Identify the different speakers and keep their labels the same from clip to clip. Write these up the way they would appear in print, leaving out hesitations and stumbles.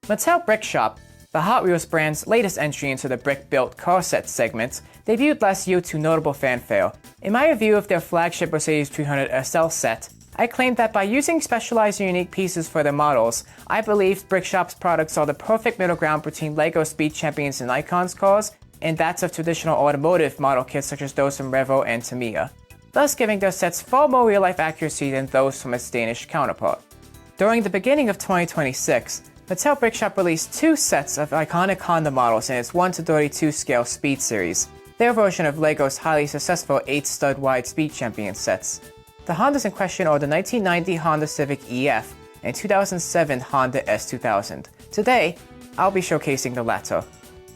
Speaker 1: Mattel Brick Shop, the Hot Wheels brand's latest entry into the brick-built car set segment, debuted last year to notable fanfare. In my review of their flagship Mercedes 300 SL set, I claimed that by using specialized and unique pieces for their models, I believe Brick Shop's products are the perfect middle ground between LEGO Speed Champions and Icons cars and that's of traditional automotive model kits such as those from Revo and Tamiya, thus giving their sets far more real-life accuracy than those from its Danish counterpart. During the beginning of 2026, Mattel Brick Shop released two sets of iconic Honda models in its 1:32 scale Speed series, their version of LEGO's highly successful 8-stud wide Speed Champion sets. The Hondas in question are the 1990 Honda Civic EF and 2007 Honda S2000. Today, I'll be showcasing the latter.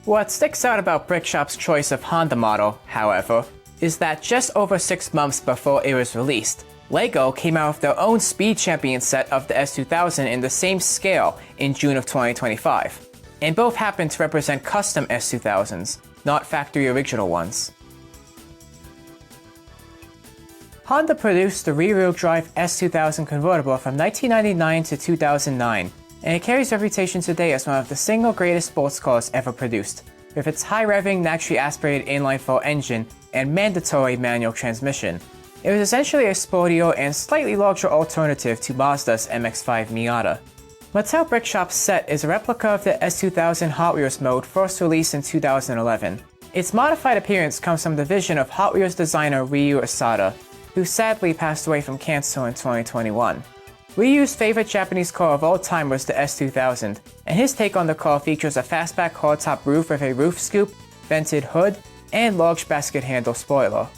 Speaker 1: What sticks out about Brick Shop's choice of Honda model, however, is that just over 6 months before it was released, LEGO came out with their own Speed Champion set of the S2000 in the same scale in June of 2025. And both happen to represent custom S2000s, not factory original ones. Honda produced the rear-wheel drive S2000 convertible from 1999 to 2009, and it carries reputation today as one of the single greatest sports cars ever produced, with its high-revving, naturally aspirated inline-4 engine and mandatory manual transmission. It was essentially a sportier and slightly larger alternative to Mazda's MX-5 Miata. Mattel Brick Shop's set is a replica of the S2000 Hot Wheels mode first released in 2011. Its modified appearance comes from the vision of Hot Wheels designer Ryu Asada, who sadly passed away from cancer in 2021. Ryu's favorite Japanese car of all time was the S2000, and his take on the car features a fastback hardtop roof with a roof scoop, vented hood, and large basket handle spoiler.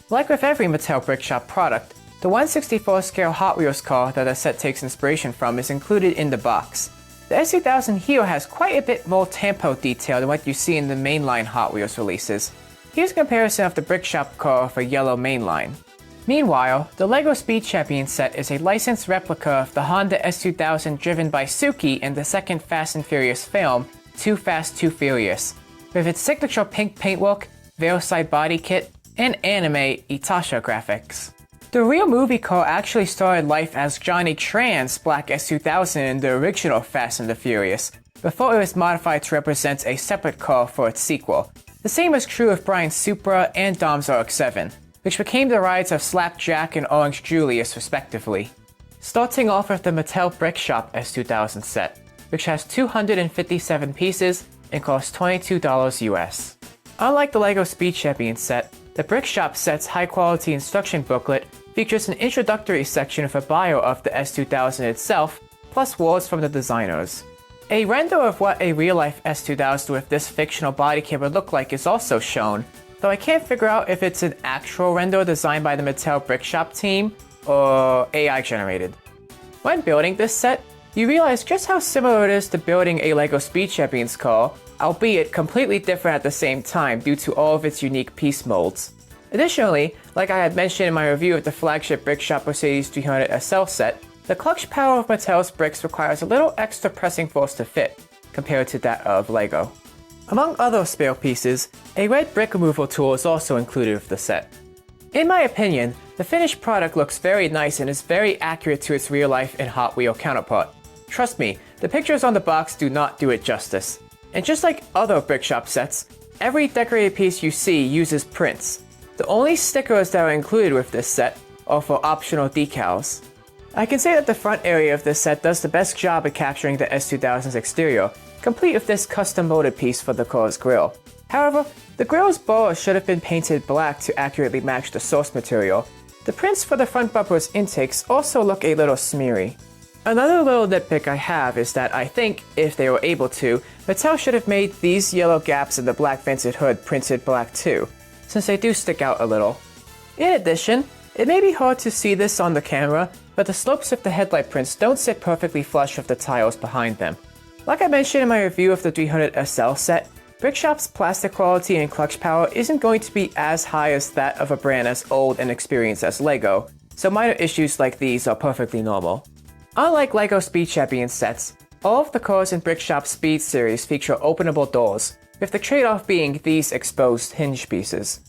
Speaker 1: Like with every Mattel Brick Shop product, the 1/64 scale Hot Wheels car that the set takes inspiration from is included in the box. The S2000 here has quite a bit more tempo detail than what you see in the mainline Hot Wheels releases. Here's a comparison of the Brick Shop car for yellow mainline. Meanwhile, the LEGO Speed Champion set is a licensed replica of the Honda S2000 driven by Suki in the second Fast and Furious film, Too Fast, Too Furious, with its signature pink paintwork, Veilside body kit, and anime Itasha graphics. The real movie car actually started life as Johnny Tran's black S2000 in the original Fast and the Furious, before it was modified to represent a separate car for its sequel. The same is true of Brian's Supra and Dom's RX-7, which became the rides of Slapjack and Orange Julius respectively. Starting off with the Mattel Brick Shop S2000 set, which has 257 pieces and costs $22 US. Unlike the LEGO Speed Champion set, the Brick Shop set's high-quality instruction booklet features an introductory section with a bio of the S2000 itself, plus words from the designers. A render of what a real-life S2000 with this fictional body kit would look like is also shown, though I can't figure out if it's an actual render designed by the Mattel Brick Shop team or AI generated. When building this set, you realize just how similar it is to building a LEGO Speed Champions car, albeit completely different at the same time due to all of its unique piece molds. Additionally, like I had mentioned in my review of the flagship Brick Shop Mercedes 300 SL set, the clutch power of Mattel's bricks requires a little extra pressing force to fit, compared to that of LEGO. Among other spare pieces, a red brick removal tool is also included with the set. In my opinion, the finished product looks very nice and is very accurate to its real-life and Hot Wheel counterpart. Trust me, the pictures on the box do not do it justice. And just like other Brick Shop sets, every decorated piece you see uses prints. The only stickers that are included with this set are for optional decals. I can say that the front area of this set does the best job at capturing the S2000's exterior, complete with this custom molded piece for the car's grille. However, the grille's bars should have been painted black to accurately match the source material. The prints for the front bumper's intakes also look a little smeary. Another little nitpick I have is that I think, if they were able to, Mattel should have made these yellow gaps in the black vented hood printed black too, since they do stick out a little. In addition, it may be hard to see this on the camera, but the slopes of the headlight prints don't sit perfectly flush with the tiles behind them. Like I mentioned in my review of the 300 SL set, Brick Shop's plastic quality and clutch power isn't going to be as high as that of a brand as old and experienced as LEGO, so minor issues like these are perfectly normal. Unlike LEGO Speed Champion sets, all of the cars in Brick Shop's Speed series feature openable doors, with the trade-off being these exposed hinge pieces.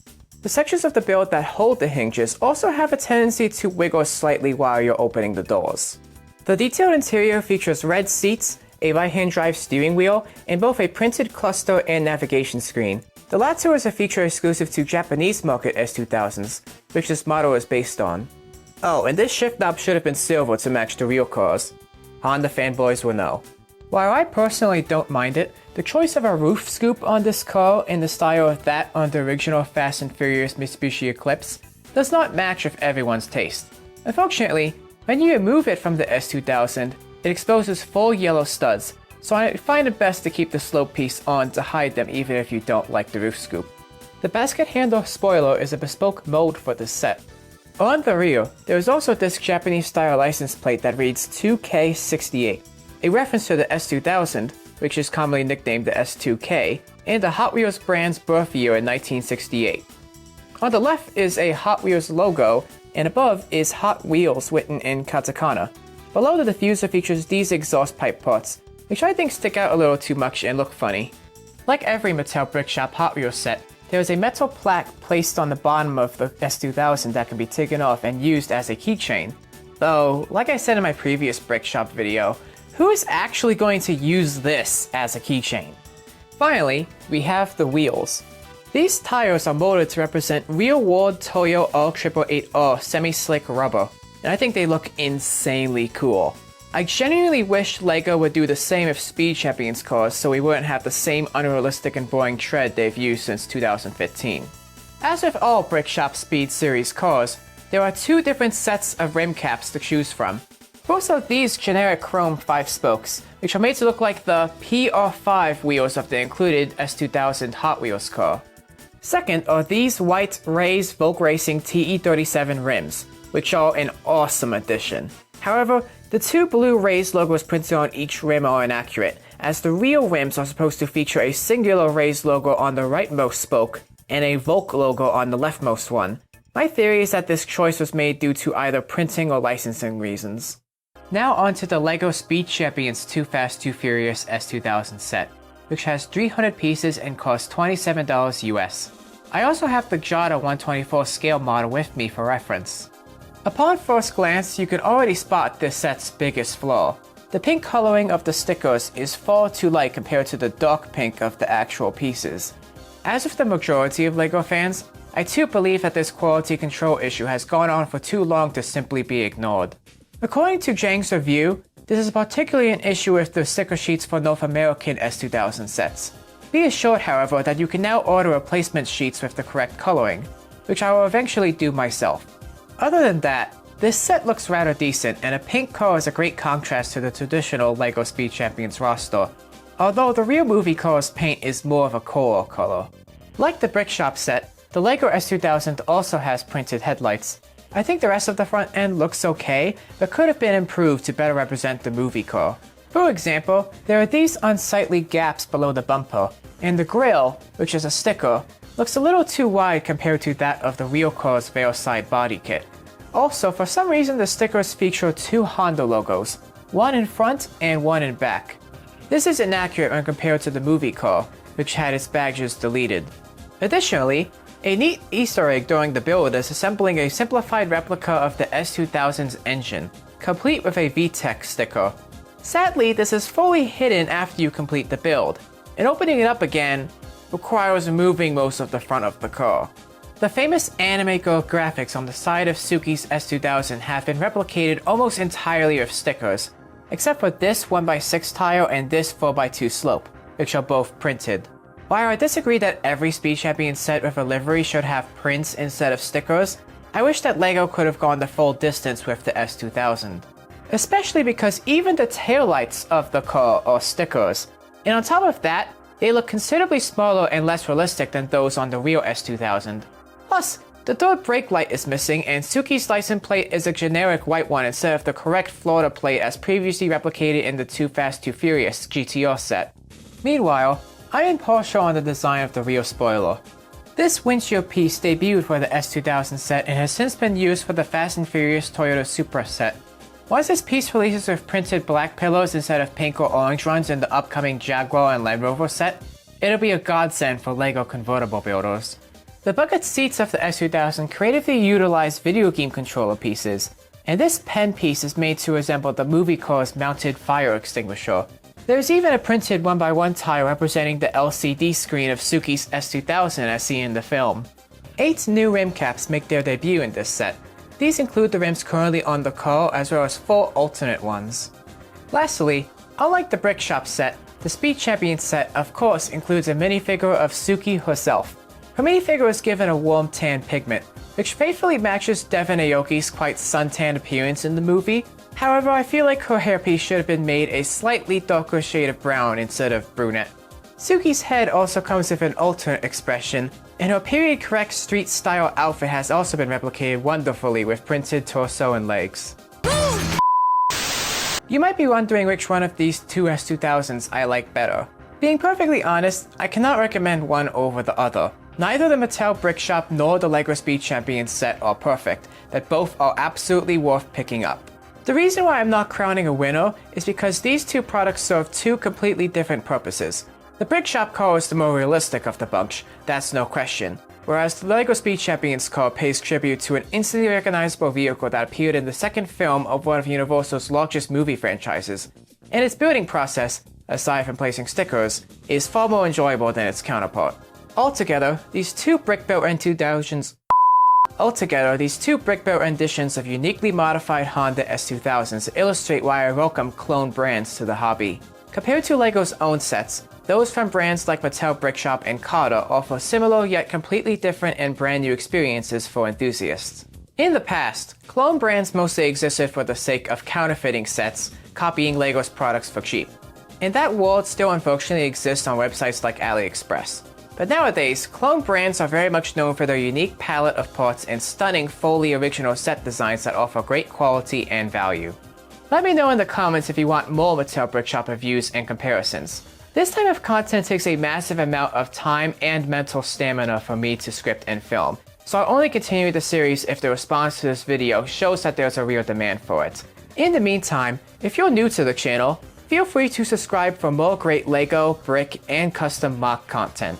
Speaker 1: The sections of the build that hold the hinges also have a tendency to wiggle slightly while you're opening the doors. The detailed interior features red seats a right-hand drive steering wheel, and both a printed cluster and navigation screen. The latter is a feature exclusive to Japanese market S2000s, which this model is based on. Oh, and this shift knob should have been silver to match the real cars. Honda fanboys will know. While I personally don't mind it, the choice of a roof scoop on this car in the style of that on the original Fast and Furious Mitsubishi Eclipse does not match with everyone's taste. Unfortunately, when you remove it from the S2000, it exposes full yellow studs, so I find it best to keep the slope piece on to hide them even if you don't like the roof scoop. The basket handle spoiler is a bespoke mold for this set. On the rear, there is also this Japanese style license plate that reads 2K68, a reference to the S2000, which is commonly nicknamed the S2K, and the Hot Wheels brand's birth year in 1968. On the left is a Hot Wheels logo, and above is Hot Wheels written in katakana. Below the diffuser features these exhaust pipe parts, which I think stick out a little too much and look funny. Like every Mattel Brick Shop Hot Wheels set, there is a metal plaque placed on the bottom of the S2000 that can be taken off and used as a keychain. Though, like I said in my previous Brick Shop video, who is actually going to use this as a keychain? Finally, we have the wheels. These tires are molded to represent real-world Toyo R888R semi-slick rubber, and I think they look insanely cool. I genuinely wish LEGO would do the same with Speed Champions cars so we wouldn't have the same unrealistic and boring tread they've used since 2015. As with all Brick Shop Speed Series cars, there are two different sets of rim caps to choose from. First are these generic chrome 5 spokes, which are made to look like the PR5 wheels of the included S2000 Hot Wheels car. Second are these white raised Vogue Racing TE37 rims, which are an awesome addition. However, the two blue raised logos printed on each rim are inaccurate, as the real rims are supposed to feature a singular raised logo on the rightmost spoke and a Volk logo on the leftmost one. My theory is that this choice was made due to either printing or licensing reasons. Now onto the LEGO Speed Champions Too Fast Too Furious S2000 set, which has 300 pieces and costs $27 US. I also have the Jada 124 scale model with me for reference. Upon first glance, you can already spot this set's biggest flaw. The pink coloring of the stickers is far too light compared to the dark pink of the actual pieces. As with the majority of LEGO fans, I too believe that this quality control issue has gone on for too long to simply be ignored. According to Jang's review, this is particularly an issue with the sticker sheets for North American S2000 sets. Be assured, however, that you can now order replacement sheets with the correct coloring, which I will eventually do myself. Other than that, this set looks rather decent, and a pink car is a great contrast to the traditional LEGO Speed Champions roster, although the real movie car's paint is more of a coral color. Like the Brick Shop set, the LEGO S2000 also has printed headlights. I think the rest of the front end looks okay, but could have been improved to better represent the movie car. For example, there are these unsightly gaps below the bumper, and the grille, which is a sticker, looks a little too wide compared to that of the real car's rear side body kit. Also, for some reason the stickers feature two Honda logos, one in front and one in back. This is inaccurate when compared to the movie car, which had its badges deleted. Additionally, a neat Easter egg during the build is assembling a simplified replica of the S2000's engine, complete with a VTEC sticker. Sadly, this is fully hidden after you complete the build, and opening it up again requires removing most of the front of the car. The famous anime girl graphics on the side of Suki's S2000 have been replicated almost entirely with stickers, except for this 1x6 tile and this 4x2 slope, which are both printed. While I disagree that every Speed Champion set with a livery should have prints instead of stickers, I wish that LEGO could have gone the full distance with the S2000. Especially because even the taillights of the car are stickers, and on top of that, they look considerably smaller and less realistic than those on the real S2000. Plus, the third brake light is missing, and Suki's license plate is a generic white one instead of the correct Florida plate as previously replicated in the Too Fast Too Furious GTR set. Meanwhile, I am partial on the design of the rear spoiler. This windshield piece debuted for the S2000 set and has since been used for the Fast and Furious Toyota Supra set. Once this piece releases with printed black pillows instead of pink or orange ones in the upcoming Jaguar and Land Rover set, it'll be a godsend for LEGO convertible builders. The bucket seats of the S2000 creatively utilize video game controller pieces, and this pen piece is made to resemble the movie car's mounted fire extinguisher. There's even a printed 1x1 tile representing the LCD screen of Suki's S2000 as seen in the film. 8 new rim caps make their debut in this set. These include the rims currently on the car as well as 4 alternate ones. Lastly, unlike the Brick Shop set, the Speed Champion set of course includes a minifigure of Suki herself. Her minifigure is given a warm tan pigment, which faithfully matches Devon Aoki's quite suntan appearance in the movie. However, I feel like her hairpiece should have been made a slightly darker shade of brown instead of brunette. Suki's head also comes with an alternate expression, and her period-correct street-style outfit has also been replicated wonderfully with printed torso and legs. You might be wondering which one of these two S2000s I like better. Being perfectly honest, I cannot recommend one over the other. Neither the Mattel Brick Shop nor the LEGO Speed Champion set are perfect, but both are absolutely worth picking up. The reason why I'm not crowning a winner is because these two products serve two completely different purposes. The Brick Shop car is the more realistic of the bunch, that's no question, whereas the LEGO Speed Champion's car pays tribute to an instantly recognizable vehicle that appeared in the second film of one of Universal's largest movie franchises. And its building process, aside from placing stickers, is far more enjoyable than its counterpart. Altogether, these two brick-built renditions of uniquely modified Honda S2000s illustrate why I welcome clone brands to the hobby. Compared to LEGO's own sets, those from brands like Mattel Brick Shop and Carter offer similar yet completely different and brand new experiences for enthusiasts. In the past, clone brands mostly existed for the sake of counterfeiting sets, copying LEGO's products for cheap. And that world still unfortunately exists on websites like AliExpress. But nowadays, clone brands are very much known for their unique palette of parts and stunning, fully original set designs that offer great quality and value. Let me know in the comments if you want more Mattel Brick Shop reviews and comparisons. This type of content takes a massive amount of time and mental stamina for me to script and film, so I'll only continue the series if the response to this video shows that there's a real demand for it. In the meantime, if you're new to the channel, feel free to subscribe for more great LEGO, brick, and custom mock content.